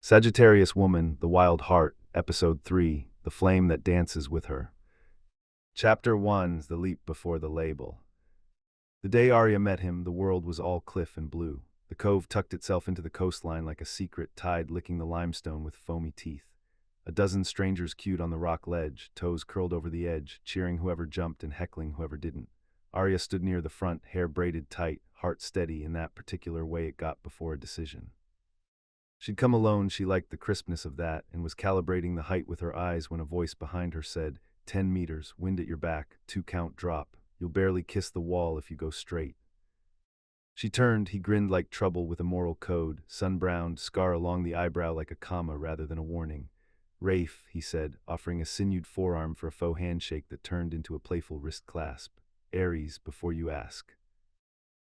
Sagittarius Woman, The Wild Heart, Episode 3, The Flame That Dances With Her. Chapter 1, The Leap Before the Label. The day Arya met him, the world was all cliff and blue. The cove tucked itself into the coastline like a secret tide licking the limestone with foamy teeth. A dozen strangers queued on the rock ledge, toes curled over the edge, cheering whoever jumped and heckling whoever didn't. Arya stood near the front, hair braided tight, heart steady in that particular way it got before a decision. She'd come alone, she liked the crispness of that, and was calibrating the height with her eyes when a voice behind her said, 10 meters, wind at your back, 2-count drop. You'll barely kiss the wall if you go straight. She turned, he grinned like trouble with a moral code, sun-browned, scar along the eyebrow like a comma rather than a warning. Rafe, he said, offering a sinewed forearm for a faux handshake that turned into a playful wrist clasp. Aries, before you ask.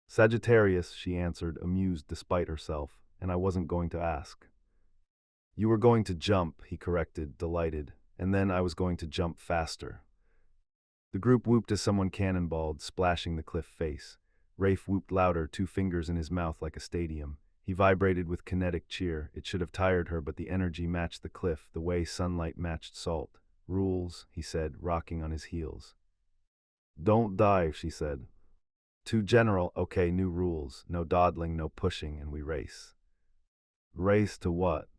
Sagittarius, she answered, amused despite herself. And I wasn't going to ask. You were going to jump, he corrected, delighted, and then I was going to jump faster. The group whooped as someone cannonballed, splashing the cliff face. Rafe whooped louder, 2 fingers in his mouth like a stadium. He vibrated with kinetic cheer. It should have tired her, but the energy matched the cliff, the way sunlight matched salt. Rules, he said, rocking on his heels. Don't dive, she said. Too general, okay, new rules. No dawdling, no pushing, and we race. Race to what?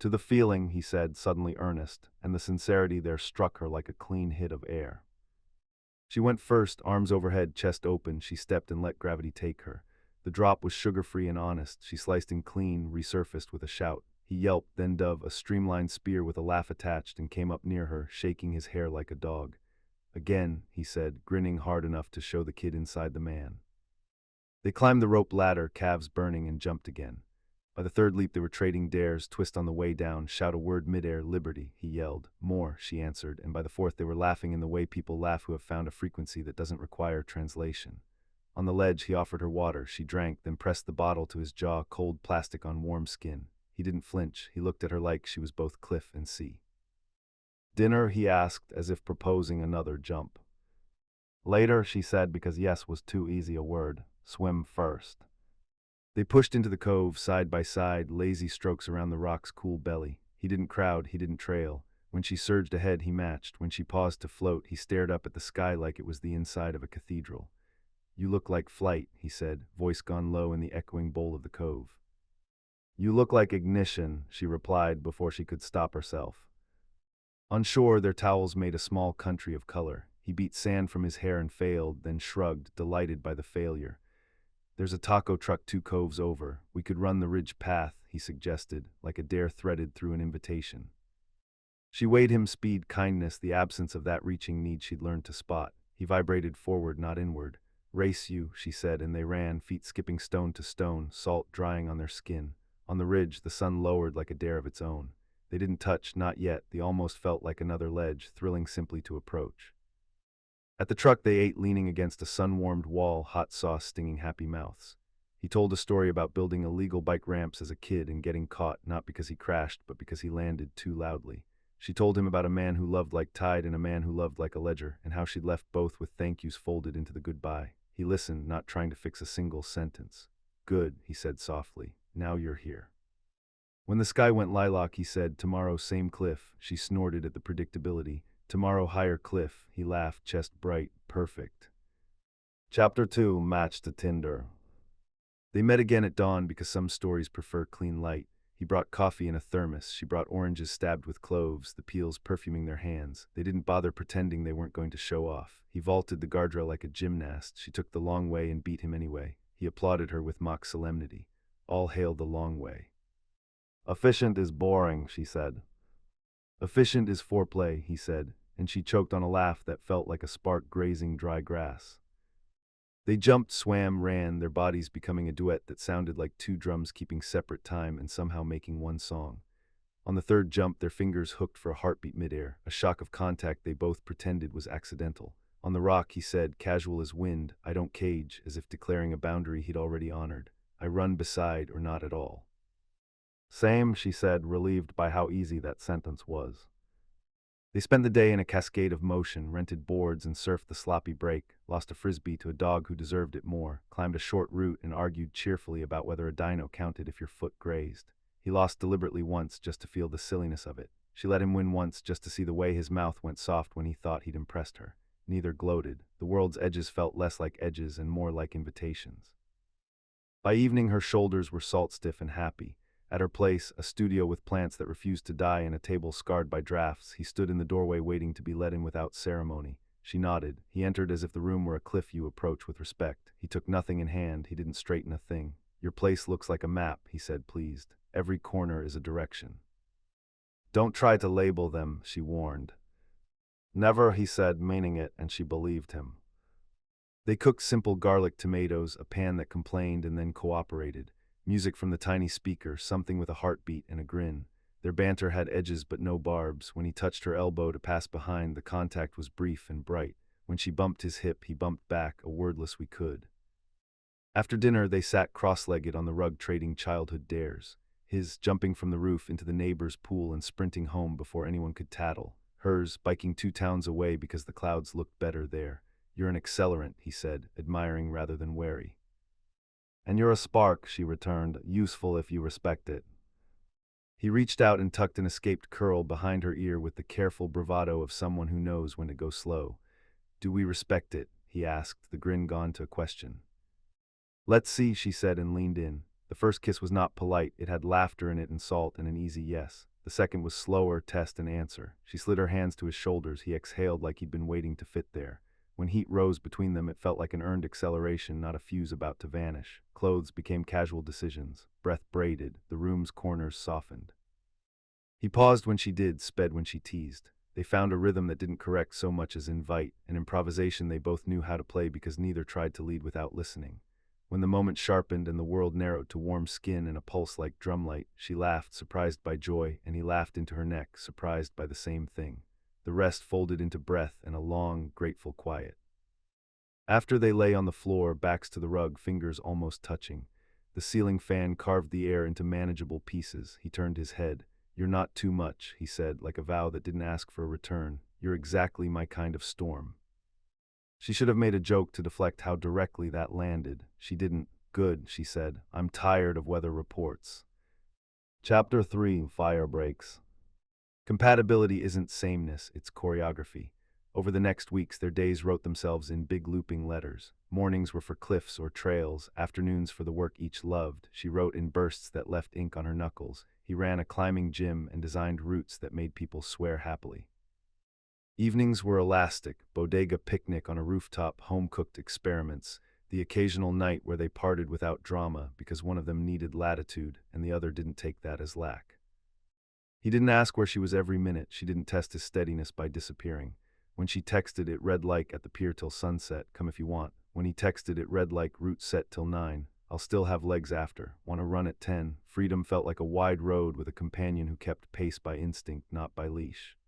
To the feeling, he said, suddenly earnest, and the sincerity there struck her like a clean hit of air. She went first, arms overhead, chest open. She stepped and let gravity take her. The drop was sugar-free and honest. She sliced in clean, resurfaced with a shout. He yelped, then dove, a streamlined spear with a laugh attached, and came up near her, shaking his hair like a dog. Again, he said, grinning hard enough to show the kid inside the man. They climbed the rope ladder, calves burning, and jumped again. By the third leap they were trading dares, twist on the way down, shout a word midair, liberty, he yelled. More, she answered, and by the fourth they were laughing in the way people laugh who have found a frequency that doesn't require translation. On the ledge he offered her water, she drank, then pressed the bottle to his jaw, cold plastic on warm skin. He didn't flinch, he looked at her like she was both cliff and sea. Dinner, he asked, as if proposing another jump. Later, she said, because yes was too easy a word. Swim first. They pushed into the cove, side by side, lazy strokes around the rock's cool belly. He didn't crowd, he didn't trail. When she surged ahead, he matched. When she paused to float, he stared up at the sky like it was the inside of a cathedral. You look like flight, he said, voice gone low in the echoing bowl of the cove. You look like ignition, she replied before she could stop herself. On shore, their towels made a small country of color. He beat sand from his hair and failed, then shrugged, delighted by the failure. There's a taco truck 2 coves over. We could run the ridge path, he suggested, like a dare threaded through an invitation. She weighed him speed, kindness, the absence of that reaching need she'd learned to spot. He vibrated forward, not inward. Race you, she said, and they ran, feet skipping stone to stone, salt drying on their skin. On the ridge, the sun lowered like a dare of its own. They didn't touch, not yet. They almost felt like another ledge, thrilling simply to approach. At the truck they ate leaning against a sun-warmed wall, hot sauce stinging happy mouths. He told a story about building illegal bike ramps as a kid and getting caught, not because he crashed, but because he landed too loudly. She told him about a man who loved like tide and a man who loved like a ledger, and how she'd left both with thank yous folded into the goodbye. He listened, not trying to fix a single sentence. Good, he said softly. Now you're here. When the sky went lilac, he said, tomorrow same cliff. She snorted at the predictability. Tomorrow higher cliff, he laughed, chest bright, perfect. Chapter 2, Match to Tinder. They met again at dawn because some stories prefer clean light. He brought coffee in a thermos, she brought oranges stabbed with cloves, the peels perfuming their hands. They didn't bother pretending they weren't going to show off. He vaulted the guardrail like a gymnast. She took the long way and beat him anyway. He applauded her with mock solemnity. All hail the long way. Efficient is boring, she said. Efficient is foreplay, he said, and she choked on a laugh that felt like a spark grazing dry grass. They jumped, swam, ran, their bodies becoming a duet that sounded like 2 drums keeping separate time and somehow making one song. On the third jump, their fingers hooked for a heartbeat midair, a shock of contact they both pretended was accidental. On the rock, he said, casual as wind, I don't cage, as if declaring a boundary he'd already honored. I run beside or not at all. Same, she said, relieved by how easy that sentence was. They spent the day in a cascade of motion, rented boards and surfed the sloppy break, lost a frisbee to a dog who deserved it more, climbed a short route and argued cheerfully about whether a dino counted if your foot grazed. He lost deliberately once just to feel the silliness of it. She let him win once just to see the way his mouth went soft when he thought he'd impressed her. Neither gloated. The world's edges felt less like edges and more like invitations. By evening, her shoulders were salt-stiff and happy. At her place, a studio with plants that refused to die and a table scarred by drafts, he stood in the doorway waiting to be let in without ceremony. She nodded. He entered as if the room were a cliff you approach with respect. He took nothing in hand. He didn't straighten a thing. "Your place looks like a map," he said, pleased. "Every corner is a direction." "Don't try to label them," she warned. "Never," he said, meaning it, and she believed him. They cooked simple garlic tomatoes, a pan that complained and then cooperated. Music from the tiny speaker, something with a heartbeat and a grin. Their banter had edges but no barbs. When he touched her elbow to pass behind, the contact was brief and bright. When she bumped his hip, he bumped back, a wordless "we could." After dinner, they sat cross-legged on the rug trading childhood dares. His, jumping from the roof into the neighbor's pool and sprinting home before anyone could tattle. Hers, biking 2 towns away because the clouds looked better there. "You're an accelerant," he said, admiring rather than wary. "And you're a spark," she returned, "useful if you respect it." He reached out and tucked an escaped curl behind her ear with the careful bravado of someone who knows when to go slow. "Do we respect it?" he asked, the grin gone to a question. "Let's see," she said and leaned in. The first kiss was not polite. It had laughter in it and salt and an easy yes. The second was slower, test and answer. She slid her hands to his shoulders. He exhaled like he'd been waiting to fit there. When heat rose between them, it felt like an earned acceleration, not a fuse about to vanish. Clothes became casual decisions. Breath braided. The room's corners softened. He paused when she did, sped when she teased. They found a rhythm that didn't correct so much as invite, an improvisation they both knew how to play because neither tried to lead without listening. When the moment sharpened and the world narrowed to warm skin and a pulse like drumlight, she laughed, surprised by joy, and he laughed into her neck, surprised by the same thing. The rest folded into breath and a long, grateful quiet. After they lay on the floor, backs to the rug, fingers almost touching. The ceiling fan carved the air into manageable pieces. He turned his head. "You're not too much," he said, like a vow that didn't ask for a return. "You're exactly my kind of storm." She should have made a joke to deflect how directly that landed. She didn't. "Good," she said. "I'm tired of weather reports." Chapter 3: Fire Breaks. Compatibility isn't sameness, it's choreography. Over the next weeks, their days wrote themselves in big looping letters. Mornings were for cliffs or trails, afternoons for the work each loved. She wrote in bursts that left ink on her knuckles. He ran a climbing gym and designed routes that made people swear happily. Evenings were elastic, bodega picnic on a rooftop, home-cooked experiments, the occasional night where they parted without drama because one of them needed latitude and the other didn't take that as lack. He didn't ask where she was every minute. She didn't test his steadiness by disappearing. When she texted, it read like "at the pier till sunset, come if you want." When he texted, it read like "route set till 9, I'll still have legs after, want to run at 10. Freedom felt like a wide road with a companion who kept pace by instinct, not by leash.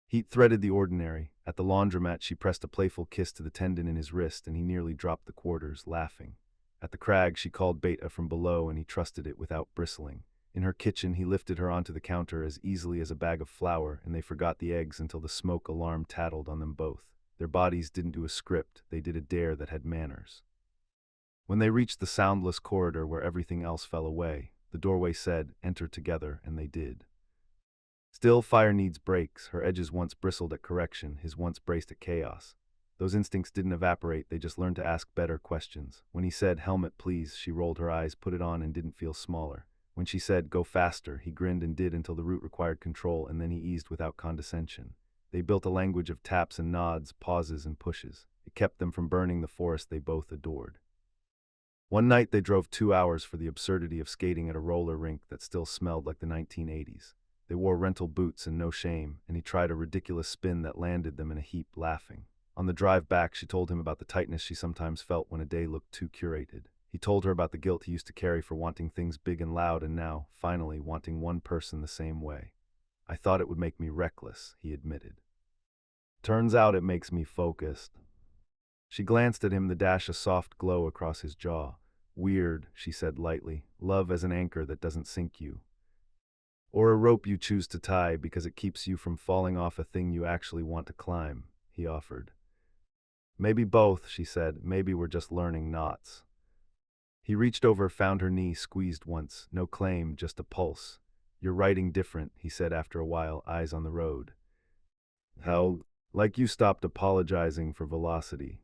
Heat threaded the ordinary. At the laundromat, she pressed a playful kiss to the tendon in his wrist, and he nearly dropped the quarters, laughing. At the crag, she called Beta from below, and he trusted it without bristling. In her kitchen, he lifted her onto the counter as easily as a bag of flour, and they forgot the eggs until the smoke alarm tattled on them both. Their bodies didn't do a script, they did a dare that had manners. When they reached the soundless corridor where everything else fell away, the doorway said, "Enter together," and they did. Still, fire needs breaks. Her edges once bristled at correction, his once braced at chaos. Those instincts didn't evaporate, they just learned to ask better questions. When he said, "Helmet, please," she rolled her eyes, put it on, and didn't feel smaller. When she said, "Go faster," he grinned and did until the route required control, and then he eased without condescension. They built a language of taps and nods, pauses and pushes. It kept them from burning the forest they both adored. One night they drove 2 hours for the absurdity of skating at a roller rink that still smelled like the 1980s. They wore rental boots and no shame, and he tried a ridiculous spin that landed them in a heap, laughing. On the drive back, she told him about the tightness she sometimes felt when a day looked too curated. He told her about the guilt he used to carry for wanting things big and loud and now, finally, wanting one person the same way. "I thought it would make me reckless," he admitted. "Turns out it makes me focused." She glanced at him, the dash a soft glow across his jaw. "Weird," she said lightly. "Love as an anchor that doesn't sink you. Or a rope you choose to tie because it keeps you from falling off a thing you actually want to climb," he offered. "Maybe both," she said. "Maybe we're just learning knots." He reached over, found her knee, squeezed once. No claim, just a pulse. You're writing different, he said after a while, eyes on the road. How? Like you stopped apologizing for velocity.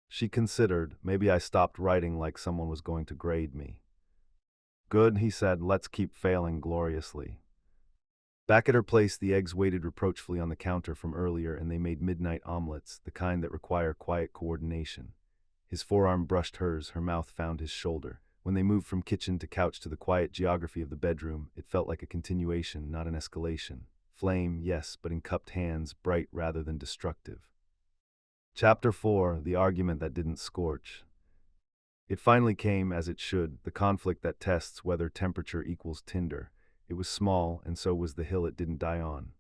She considered, maybe I stopped writing like someone was going to grade me. Good, he said, let's keep failing gloriously. Back at her place, the eggs waited reproachfully on the counter from earlier, and they made midnight omelets, the kind that require quiet coordination. His forearm brushed hers, her mouth found his shoulder. When they moved from kitchen to couch to the quiet geography of the bedroom, it felt like a continuation, not an escalation. Flame, yes, but in cupped hands, bright rather than destructive. Chapter 4, The Argument That Didn't Scorch. It finally came, as it should, the conflict that tests whether temperature equals tinder. It was small, and so was the hill it didn't die on.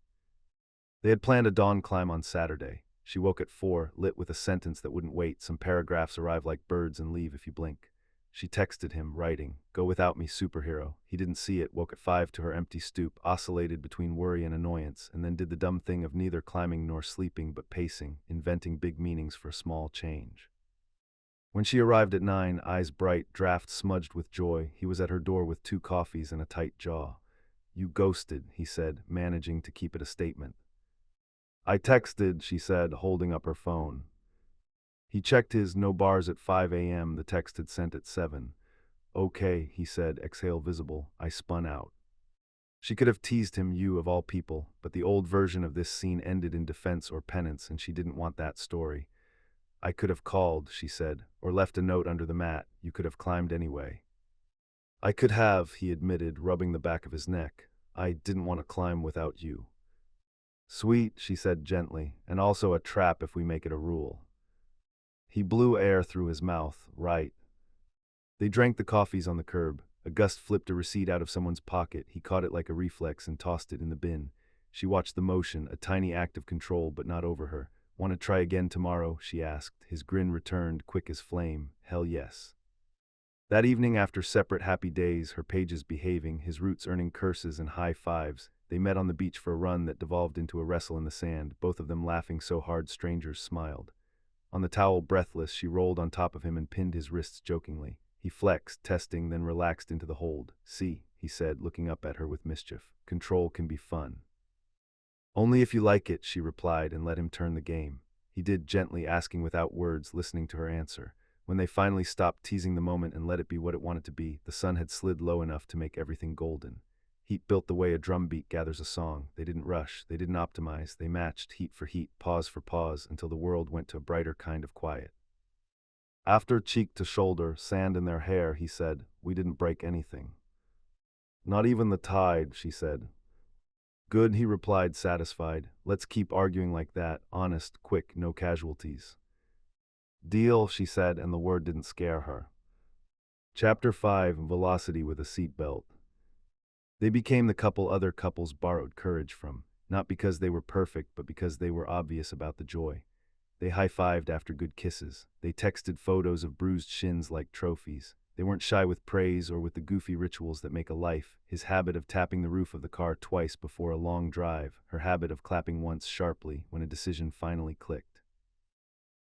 They had planned a dawn climb on Saturday. She woke at 4, lit with a sentence that wouldn't wait. Some paragraphs arrive like birds and leave if you blink. She texted him, writing, "Go without me, superhero." He didn't see it, woke at 5 to her empty stoop, oscillated between worry and annoyance, and then did the dumb thing of neither climbing nor sleeping but pacing, inventing big meanings for a small change. When she arrived at 9, eyes bright, draft smudged with joy, he was at her door with 2 coffees and a tight jaw. "You ghosted," he said, managing to keep it a statement. "I texted," she said, holding up her phone. He checked his no bars at 5 a.m. The text had sent at 7. "Okay," he said, exhale visible. I spun out. She could have teased him, you of all people, but the old version of this scene ended in defense or penance, and she didn't want that story. "I could have called," she said, "or left a note under the mat. You could have climbed anyway." "I could have," he admitted, rubbing the back of his neck. "I didn't want to climb without you." "Sweet," she said gently, "and also a trap if we make it a rule." He blew air through his mouth. "Right." They drank the coffees on the curb. A gust flipped a receipt out of someone's pocket. He caught it like a reflex and tossed it in the bin. She watched the motion, a tiny act of control, but not over her. "Want to try again tomorrow?" she asked. His grin returned, quick as flame. "Hell yes." That evening, after separate happy days, her pages behaving, his roots earning curses and high fives, they met on the beach for a run that devolved into a wrestle in the sand, both of them laughing so hard strangers smiled. On the towel, breathless, she rolled on top of him and pinned his wrists jokingly. He flexed, testing, then relaxed into the hold. "See," he said, looking up at her with mischief. "Control can be fun." "Only if you like it," she replied, and let him turn the game. He did, gently, asking without words, listening to her answer. When they finally stopped teasing the moment and let it be what it wanted to be, the sun had slid low enough to make everything golden. Heat built the way a drum beat gathers a song. They didn't rush, they didn't optimize, they matched, heat for heat, pause for pause, until the world went to a brighter kind of quiet. After cheek to shoulder, sand in their hair, he said, "We didn't break anything." "Not even the tide," she said. "Good," he replied, satisfied. "Let's keep arguing like that, honest, quick, no casualties." "Deal," she said, and the word didn't scare her. Chapter 5, Velocity with a Seatbelt. They became the couple other couples borrowed courage from, not because they were perfect, but because they were obvious about the joy. They high-fived after good kisses. They texted photos of bruised shins like trophies. They weren't shy with praise or with the goofy rituals that make a life. His habit of tapping the roof of the car twice before a long drive, her habit of clapping once sharply when a decision finally clicked.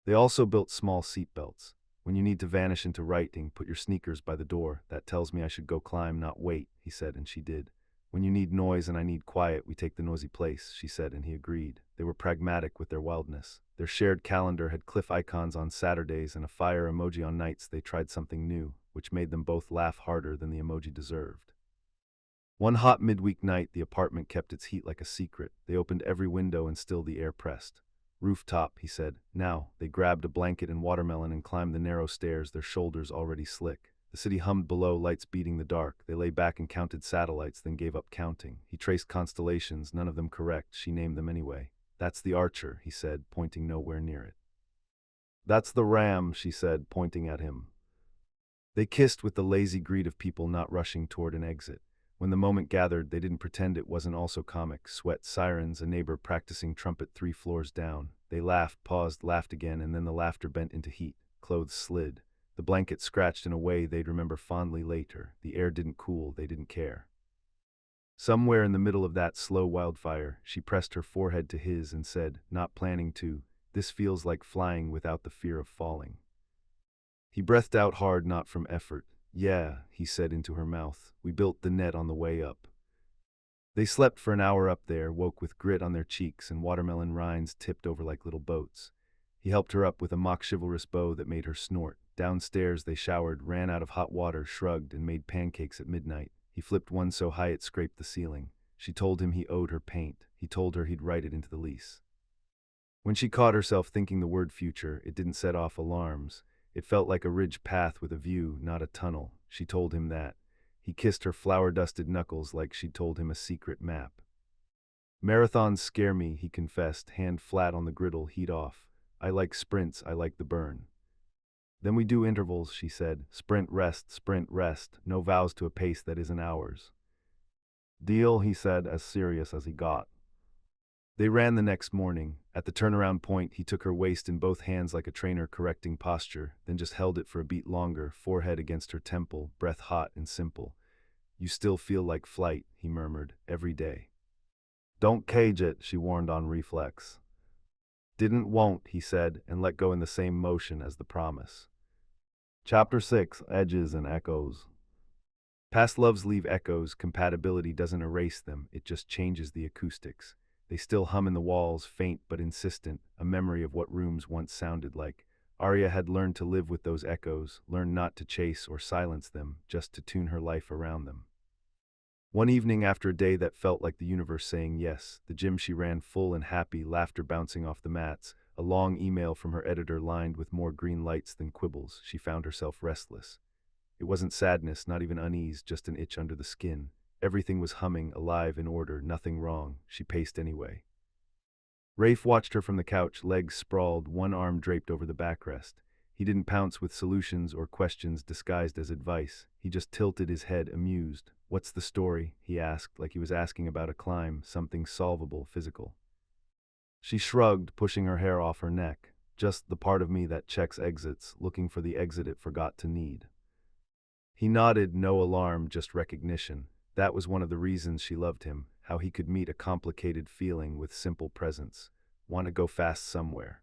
They also built small seatbelts. "When you need to vanish into writing, put your sneakers by the door. That tells me I should go climb, not wait," he said, and she did. "When you need noise and I need quiet, we take the noisy place," she said, and he agreed. They were pragmatic with their wildness. Their shared calendar had cliff icons on Saturdays and a fire emoji on nights they tried something new, which made them both laugh harder than the emoji deserved. One hot midweek night, the apartment kept its heat like a secret. They opened every window and still the air pressed. "Rooftop," he said. "Now." They grabbed a blanket and watermelon and climbed the narrow stairs, their shoulders already slick. The city hummed below, lights beating the dark. They lay back and counted satellites, then gave up counting. He traced constellations, none of them correct. She named them anyway. "That's the Archer," he said, pointing nowhere near it. "That's the Ram," she said, pointing at him. They kissed with the lazy greed of people not rushing toward an exit. When the moment gathered, they didn't pretend it wasn't also comic. Sweat, sirens, a neighbor practicing trumpet 3 floors down. They laughed, paused, laughed again, and then the laughter bent into heat. Clothes slid. The blanket scratched in a way they'd remember fondly later. The air didn't cool, they didn't care. Somewhere in the middle of that slow wildfire, she pressed her forehead to his and said, not planning to, "This feels like flying without the fear of falling." He breathed out hard, not from effort. Yeah, he said into her mouth. We built the net on the way up. They slept for an hour up there, woke with grit on their cheeks and watermelon rinds tipped over like little boats. He helped her up with a mock chivalrous bow that made her snort. Downstairs they showered, ran out of hot water, shrugged, and made pancakes at midnight. He flipped one so high it scraped the ceiling. She told him he owed her paint. He told her he'd write it into the lease. When she caught herself thinking the word future, it didn't set off alarms. It felt like a ridge path with a view, not a tunnel. She told him that. He kissed her flour-dusted knuckles like she'd told him a secret map. Marathons scare me, he confessed, hand flat on the griddle, heat off. I like sprints, I like the burn. Then we do intervals, she said. Sprint, rest, no vows to a pace that isn't ours. Deal, he said, as serious as he got. They ran the next morning. At the turnaround point, he took her waist in both hands like a trainer correcting posture, then just held it for a beat longer, forehead against her temple, breath hot and simple. You still feel like flight, he murmured, every day. Don't cage it, she warned on reflex. Won't, he said, and let go in the same motion as the promise. Chapter 6, Edges and Echoes. Past loves leave echoes. Compatibility doesn't erase them, it just changes the acoustics. They still hum in the walls, faint but insistent, a memory of what rooms once sounded like. Arya had learned to live with those echoes, learned not to chase or silence them, just to tune her life around them. One evening, after a day that felt like the universe saying yes, the gym she ran full and happy, laughter bouncing off the mats, a long email from her editor lined with more green lights than quibbles, she found herself restless. It wasn't sadness, not even unease, just an itch under the skin. Everything was humming, alive, in order, nothing wrong. She paced anyway. Rafe watched her from the couch, legs sprawled, one arm draped over the backrest. He didn't pounce with solutions or questions disguised as advice. He just tilted his head, amused. What's the story? He asked, like he was asking about a climb, something solvable, physical. She shrugged, pushing her hair off her neck. Just the part of me that checks exits, looking for the exit it forgot to need. He nodded, no alarm, just recognition. That was one of the reasons she loved him, how he could meet a complicated feeling with simple presence. Want to go fast somewhere.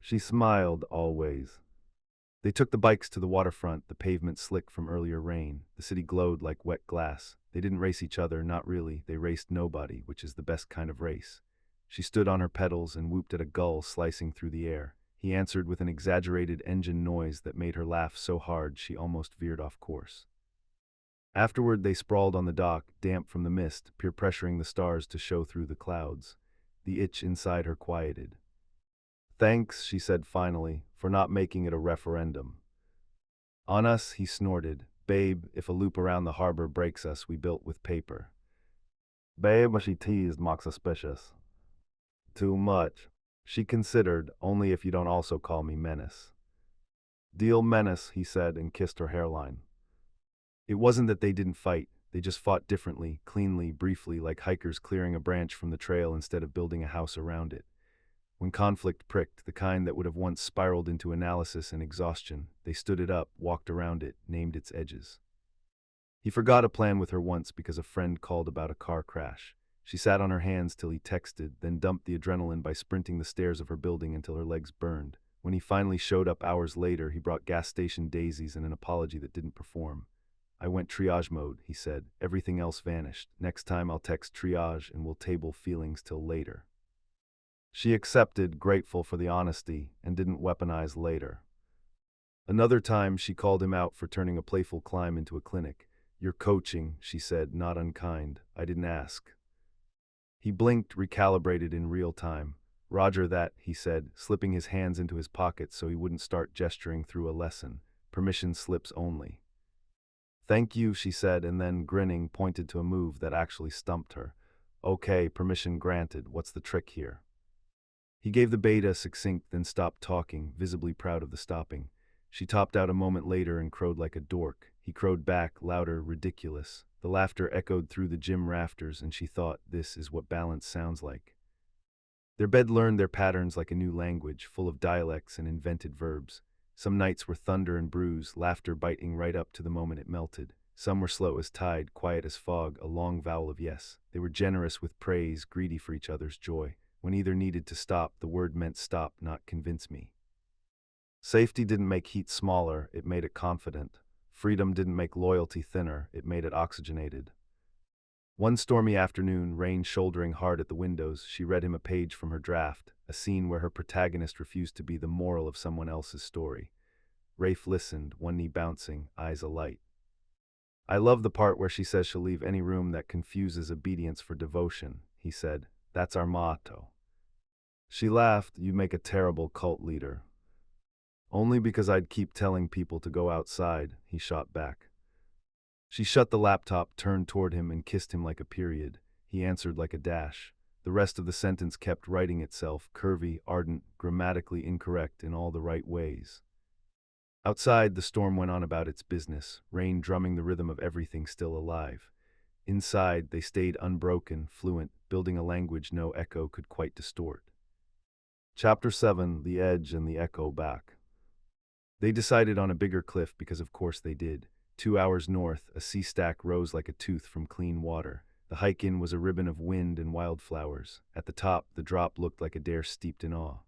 She smiled, always. They took the bikes to the waterfront, the pavement slick from earlier rain. The city glowed like wet glass. They didn't race each other, not really. They raced nobody, which is the best kind of race. She stood on her pedals and whooped at a gull slicing through the air. He answered with an exaggerated engine noise that made her laugh so hard she almost veered off course. Afterward, they sprawled on the dock, damp from the mist, peer-pressuring the stars to show through the clouds. The itch inside her quieted. Thanks, she said finally, for not making it a referendum. On us, he snorted. Babe, if a loop around the harbor breaks us, we built with paper. Babe, she teased, mock suspicious. Too much. She considered, only if you don't also call me Menace. Deal Menace, he said, and kissed her hairline. It wasn't that they didn't fight, they just fought differently, cleanly, briefly, like hikers clearing a branch from the trail instead of building a house around it. When conflict pricked, the kind that would have once spiraled into analysis and exhaustion, they stood it up, walked around it, named its edges. He forgot a plan with her once because a friend called about a car crash. She sat on her hands till he texted, then dumped the adrenaline by sprinting the stairs of her building until her legs burned. When he finally showed up hours later, he brought gas station daisies and an apology that didn't perform. I went triage mode, he said. Everything else vanished. Next time I'll text triage and we'll table feelings till later. She accepted, grateful for the honesty, and didn't weaponize later. Another time, she called him out for turning a playful climb into a clinic. You're coaching, she said, not unkind. I didn't ask. He blinked, recalibrated in real time. Roger that, he said, slipping his hands into his pockets so he wouldn't start gesturing through a lesson. Permission slips only. Thank you, she said, and then, grinning, pointed to a move that actually stumped her. Okay, permission granted. What's the trick here? He gave the bait a succinct, then stopped talking, visibly proud of the stopping. She topped out a moment later and crowed like a dork. He crowed back, louder, ridiculous. The laughter echoed through the gym rafters, and she thought, this is what balance sounds like. Their bed learned their patterns like a new language, full of dialects and invented verbs. Some nights were thunder and bruise, laughter biting right up to the moment it melted. Some were slow as tide, quiet as fog, a long vowel of yes. They were generous with praise, greedy for each other's joy. When either needed to stop, the word meant stop, not convince me. Safety didn't make heat smaller, it made it confident. Freedom didn't make loyalty thinner, it made it oxygenated. One stormy afternoon, rain shouldering hard at the windows, she read him a page from her draft, a scene where her protagonist refused to be the moral of someone else's story. Rafe listened, one knee bouncing, eyes alight. "I love the part where she says she'll leave any room that confuses obedience for devotion," he said. "That's our motto." She laughed. "You make a terrible cult leader." "Only because I'd keep telling people to go outside," he shot back. She shut the laptop, turned toward him, and kissed him like a period. He answered like a dash. The rest of the sentence kept writing itself, curvy, ardent, grammatically incorrect in all the right ways. Outside, the storm went on about its business, rain drumming the rhythm of everything still alive. Inside, they stayed unbroken, fluent, building a language no echo could quite distort. Chapter 7: The Edge and the Echo Back. They decided on a bigger cliff because of course they did. 2 hours north, a sea stack rose like a tooth from clean water. The hike in was a ribbon of wind and wildflowers. At the top, the drop looked like a dare steeped in awe.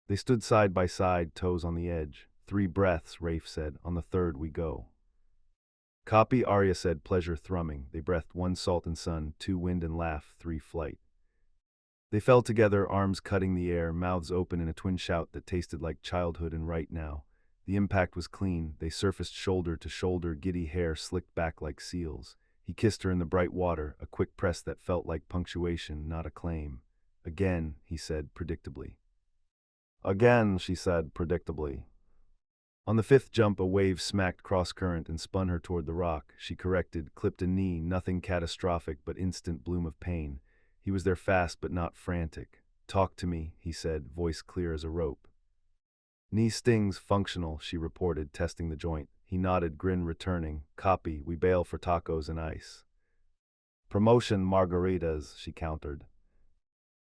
They stood side by side, toes on the edge. 3 breaths, Rafe said. On the third, we go. Copy, Arya said, pleasure thrumming. They breathed 1 salt and sun, 2 wind and laugh, 3 flight. They fell together, arms cutting the air, mouths open in a twin shout that tasted like childhood and right now. The impact was clean. They surfaced shoulder to shoulder, giddy hair slicked back like seals. He kissed her in the bright water, a quick press that felt like punctuation, not a claim. "Again," he said, predictably. "Again," she said, predictably. On the 5th jump, a wave smacked cross-current and spun her toward the rock. She corrected, clipped a knee, nothing catastrophic but instant bloom of pain. He was there fast but not frantic. "Talk to me," he said, voice clear as a rope. "Knee stings, functional," she reported, testing the joint. He nodded, grin returning. "Copy, we bail for tacos and ice." "Promotion margaritas," she countered.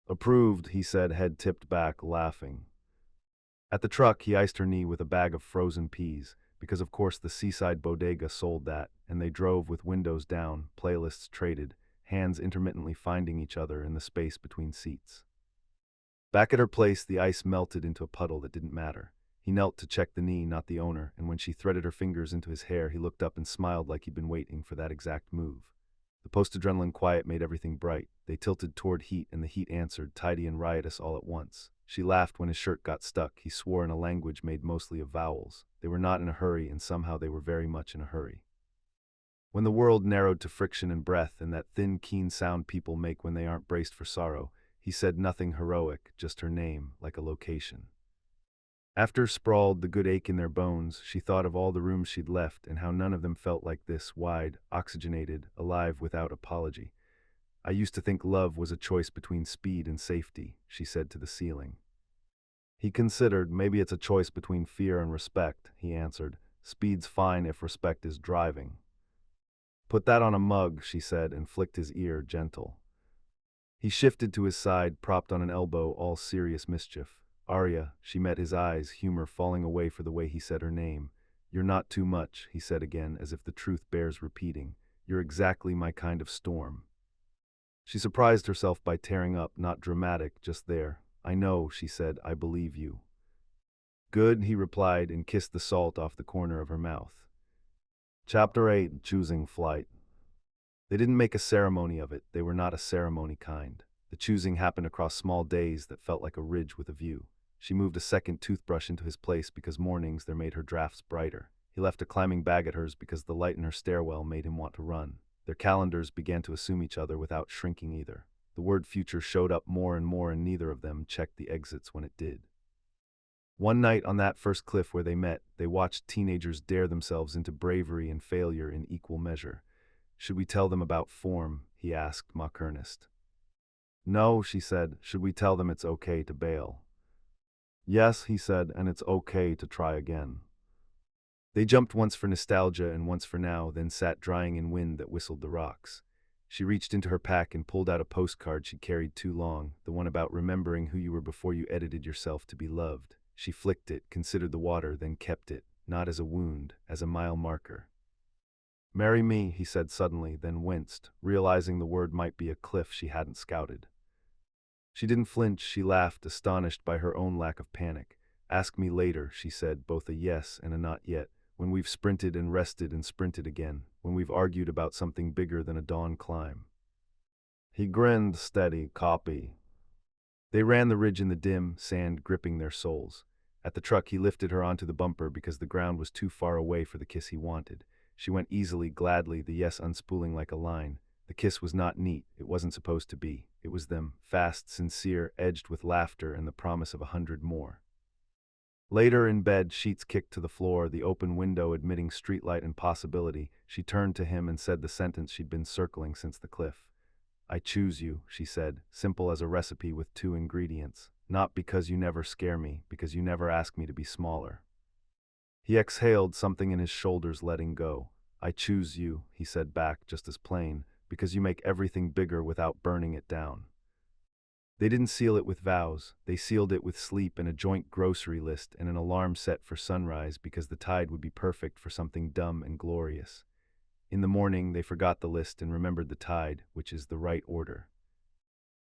"Approved," he said, head tipped back, laughing. At the truck, he iced her knee with a bag of frozen peas, because of course the seaside bodega sold that, and they drove with windows down, playlists traded, hands intermittently finding each other in the space between seats. Back at her place, the ice melted into a puddle that didn't matter. He knelt to check the knee, not the owner, and when she threaded her fingers into his hair, he looked up and smiled like he'd been waiting for that exact move. The post-adrenaline quiet made everything bright. They tilted toward heat, and the heat answered, tidy and riotous all at once. She laughed when his shirt got stuck. He swore in a language made mostly of vowels. They were not in a hurry, and somehow they were very much in a hurry. When the world narrowed to friction and breath and that thin, keen sound people make when they aren't braced for sorrow, he said nothing heroic, just her name, like a location. After sprawled, the good ache in their bones, she thought of all the rooms she'd left and how none of them felt like this, wide, oxygenated, alive without apology. "I used to think love was a choice between speed and safety," she said to the ceiling. He considered, "Maybe it's a choice between fear and respect," he answered. "Speed's fine if respect is driving." "Put that on a mug," she said, and flicked his ear, gentle. He shifted to his side, propped on an elbow, all serious mischief. "Arya," she met his eyes, humor falling away for the way he said her name. "You're not too much," he said again, as if the truth bears repeating. "You're exactly my kind of storm." She surprised herself by tearing up, not dramatic, just there. "I know," she said, "I believe you." "Good," he replied, and kissed the salt off the corner of her mouth. Chapter 8: Choosing Flight. They didn't make a ceremony of it. They were not a ceremony kind. The choosing happened across small days that felt like a ridge with a view. She moved a second toothbrush into his place because mornings there made her drafts brighter. He left a climbing bag at hers because the light in her stairwell made him want to run. Their calendars began to assume each other without shrinking either. The word future showed up more and more, and neither of them checked the exits when it did. One night on that first cliff where they met, they watched teenagers dare themselves into bravery and failure in equal measure. "Should we tell them about form?" he asked, mock earnest. "No," she said. "Should we tell them it's okay to bail?" "Yes," he said, "and it's okay to try again." They jumped once for nostalgia and once for now, then sat drying in wind that whistled the rocks. She reached into her pack and pulled out a postcard she'd carried too long, the one about remembering who you were before you edited yourself to be loved. She flicked it, considered the water, then kept it, not as a wound, as a mile marker. "Marry me," he said suddenly, then winced, realizing the word might be a cliff she hadn't scouted. She didn't flinch, she laughed, astonished by her own lack of panic. Ask me later, she said, both a yes and a not yet. When we've sprinted and rested and sprinted again. When we've argued about something bigger than a dawn climb. He grinned, steady, copy. They ran the ridge in the dim, sand gripping their souls. At the truck, he lifted her onto the bumper because the ground was too far away for the kiss he wanted. She went easily, gladly, the yes unspooling like a line. The kiss was not neat. It wasn't supposed to be. It was them, fast, sincere, edged with laughter and the promise of 100 more. Later in bed, sheets kicked to the floor, the open window admitting streetlight and possibility, she turned to him and said the sentence she'd been circling since the cliff. I choose you, she said, simple as a recipe with 2 ingredients. Not because you never scare me, because you never ask me to be smaller. He exhaled, something in his shoulders letting go. I choose you, he said back, just as plain, because you make everything bigger without burning it down. They didn't seal it with vows. They sealed it with sleep and a joint grocery list and an alarm set for sunrise because the tide would be perfect for something dumb and glorious. In the morning, they forgot the list and remembered the tide, which is the right order.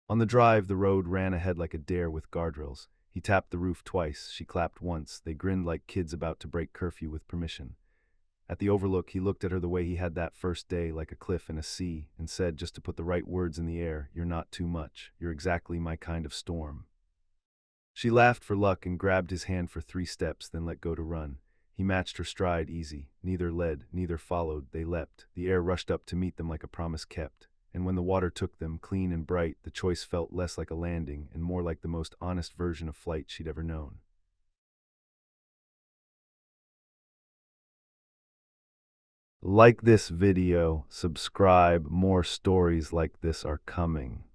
On the drive, the road ran ahead like a dare with guardrails. He tapped the roof twice. She clapped once. They grinned like kids about to break curfew with permission. At the overlook, he looked at her the way he had that first day, like a cliff in a sea, and said, just to put the right words in the air, "You're not too much. You're exactly my kind of storm." She laughed for luck and grabbed his hand for 3 steps, then let go to run. He matched her stride easy. Neither led, neither followed. They leapt. The air rushed up to meet them like a promise kept. And when the water took them, clean and bright, the choice felt less like a landing and more like the most honest version of flight she'd ever known. Like this video, subscribe, more stories like this are coming.